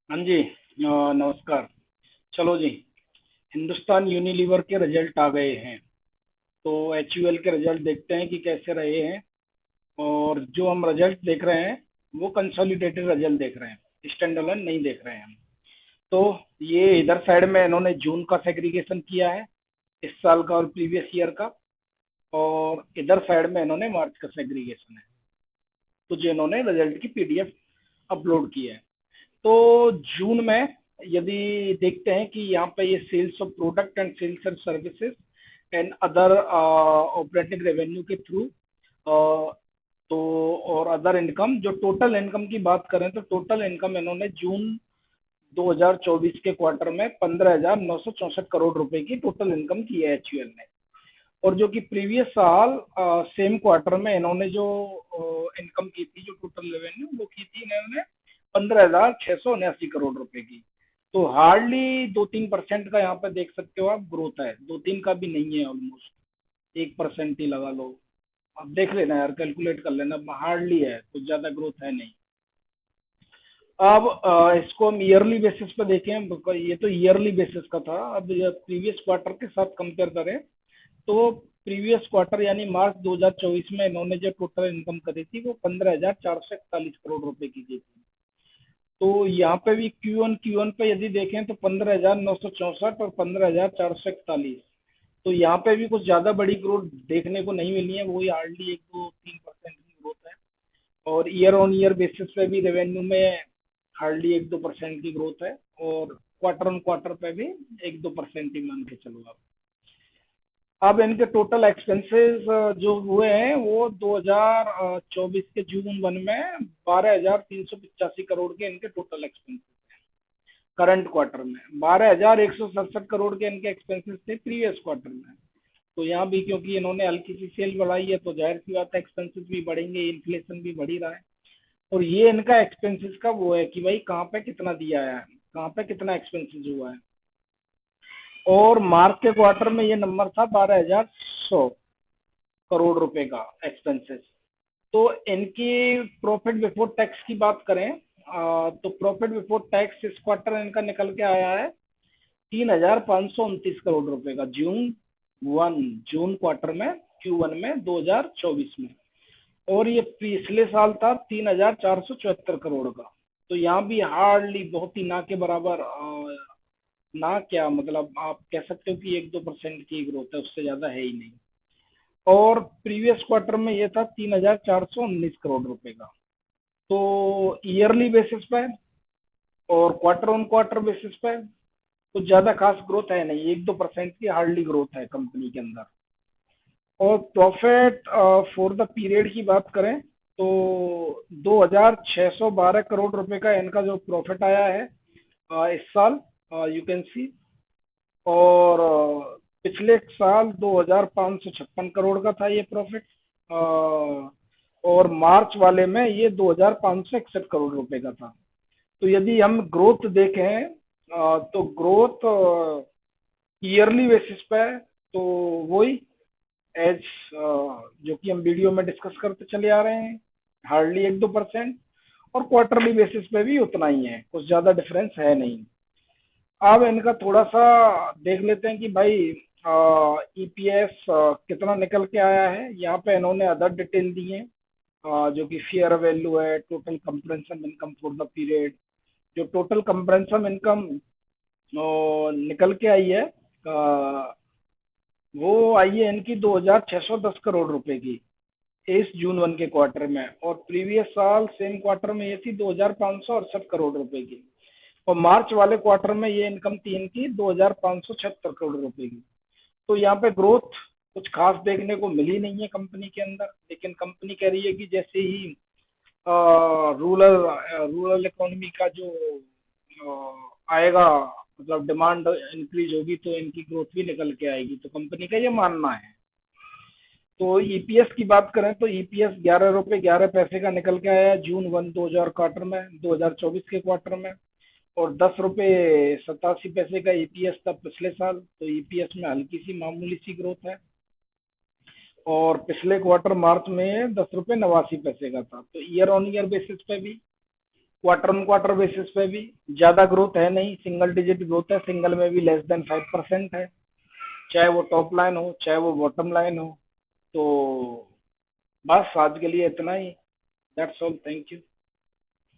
हाँ जी। नमस्कार। चलो जी। हिंदुस्तान यूनिलीवर के रिजल्ट आ गए हैं। तो एचयूएल के रिजल्ट देखते हैं कि कैसे रहे हैं। और जो हम रिजल्ट देख रहे हैं वो कंसोलिडेटेड रिजल्ट देख रहे हैं, स्टैंड अलोन नहीं देख रहे हैं हम। तो ये इधर साइड में इन्होंने जून का सेग्रीगेशन किया है, इस साल का और प्रीवियस ईयर का। और इधर साइड में इन्होंने मार्च का सेग्रीगेशन है। तो जो इन्होंने रिजल्ट की पीडीएफ अपलोड की है। तो जून में यदि देखते हैं कि यहाँ पे ये sales of product and sales and services and other operating revenue के थ्रू, तो और अदर इनकम, जो टोटल इनकम की बात करें तो टोटल इनकम इन्होंने जून 2024 के क्वार्टर में 15,964 करोड़ रुपए की टोटल इनकम की है एचयूएल ने। और जो कि प्रीवियस साल सेम क्वार्टर में इन्होंने जो इनकम की थी, जो टोटल रेवेन्यू वो की थी इन्होंने 15,679 करोड़ रुपए की। तो हार्डली 2-3% का यहाँ पे देख सकते हो आप ग्रोथ है, 2-3 का भी नहीं है, ऑलमोस्ट 1% ही लगा लो। अब देख लेना यार, कैलकुलेट कर लेना, हार्डली है, कुछ ज्यादा ग्रोथ है नहीं। अब इसको हम ईयरली बेसिस पे देखें, ये तो ईयरली बेसिस का था। अब प्रीवियस क्वार्टर के साथ कंपेयर करें तो प्रीवियस क्वार्टर यानी मार्च 2024 में इन्होंने जो टोटल इनकम करी थी वो 15,441 करोड़ रुपए की थी। तो यहाँ पे भी क्यू वन पे यदि देखें तो 15,964 और 15,441। तो यहाँ पे भी कुछ ज्यादा बड़ी ग्रोथ देखने को नहीं मिली है, वही हार्डली 1-2-3% की ग्रोथ है। और ईयर ऑन ईयर बेसिस पे भी रेवेन्यू में हार्डली 1-2% की ग्रोथ है। और क्वार्टर ऑन क्वार्टर पे भी 1-2% ही मान के चलो आप। अब इनके टोटल एक्सपेंसेस जो हुए हैं वो 2024 के जून वन में 12,385 करोड़ के इनके टोटल एक्सपेंसेस। करंट क्वार्टर में 12,167 करोड़ के इनके एक्सपेंसेस थे प्रीवियस क्वार्टर में। तो यहाँ भी क्योंकि इन्होंने हल्की सी सेल बढ़ाई है तो जाहिर सी बात है एक्सपेंसेस भी बढ़ेंगे, इन्फ्लेशन भी बढ़ ही रहा है। और ये इनका एक्सपेंसेस का वो है कि भाई कहाँ पे कितना दिया है, कहाँ पे कितना एक्सपेंसेस हुआ है। और मार्च के क्वार्टर में ये नंबर था 12,100 करोड़ रुपए का एक्सपेंसेस। तो इनकी प्रॉफिट बिफोर टैक्स की बात करें, तो प्रॉफिट बिफोर टैक्स इस क्वार्टर इनका निकल के आया है 3,529 करोड़ रुपए का, जून क्वार्टर में, Q1 में 2024 में। और ये पिछले साल था 3,474 करोड़ का। तो यहाँ भी हार्डली बहुत ही ना के बराबर, ना क्या मतलब आप कह सकते हो कि 1-2% की ग्रोथ है, उससे ज्यादा है ही नहीं। और प्रीवियस क्वार्टर में ये था 3,419 करोड़ रुपए का। तो ईयरली बेसिस पे और क्वार्टर ऑन क्वार्टर बेसिस पे कुछ ज्यादा खास ग्रोथ है नहीं, 1-2% की हार्डली ग्रोथ है कंपनी के अंदर। और प्रॉफिट फॉर द पीरियड की बात करें तो 2,612 करोड़ रुपए का इनका जो प्रॉफिट आया है इस साल, यू कैन सी। और पिछले साल 2,556 करोड़ का था ये प्रॉफिट। और मार्च वाले में ये 2,561 करोड़ रुपए का था। तो यदि हम ग्रोथ देखें तो ग्रोथ ईयरली बेसिस पे तो वही एज जो कि हम वीडियो में डिस्कस करते चले आ रहे हैं, हार्डली 1-2%। और क्वार्टरली बेसिस पे भी उतना ही है, कुछ ज्यादा डिफरेंस है नहीं। अब इनका थोड़ा सा देख लेते हैं कि भाई ईपीएस कितना निकल के आया है। यहाँ पे इन्होंने अदर डिटेल दी है, जो कि फेयर वैल्यू है, total comprehensive income for the period. जो टोटल कंप्रेंसिव इनकम निकल के आई है, वो आई है इनकी 2,610 करोड़ रुपए की इस जून 1 के क्वार्टर में। और प्रीवियस साल सेम क्वार्टर में ये थी 2,568 करोड़ रुपए की। और मार्च वाले क्वार्टर में ये इनकम थी इनकी 2,576 करोड़ रुपए की। तो यहाँ पे ग्रोथ कुछ खास देखने को मिली नहीं है कंपनी के अंदर। लेकिन कंपनी कह रही है कि जैसे ही रूरल रूरल इकोनॉमी का जो आएगा, मतलब डिमांड इंक्रीज होगी तो इनकी ग्रोथ भी निकल के आएगी, तो कंपनी का ये मानना है। तो ईपीएस की बात करें तो ईपीएस 11 रुपये 11 पैसे का निकल के आया जून 1 2000 क्वार्टर में, 2024 के क्वार्टर में। और 10 रुपये 87 पैसे का ईपीएस था पिछले साल। तो ईपीएस में हल्की सी मामूली सी ग्रोथ है। और पिछले क्वार्टर मार्च में 10 रुपये 89 पैसे का था। तो ईयर ऑन ईयर बेसिस पे भी क्वार्टर ऑन क्वार्टर बेसिस पे भी ज़्यादा ग्रोथ है नहीं, सिंगल डिजिट ग्रोथ है, सिंगल में भी लेस देन 5% है, चाहे वो टॉप लाइन हो चाहे वो बॉटम लाइन हो। तो बस आज के लिए इतना ही। That's all, thank you.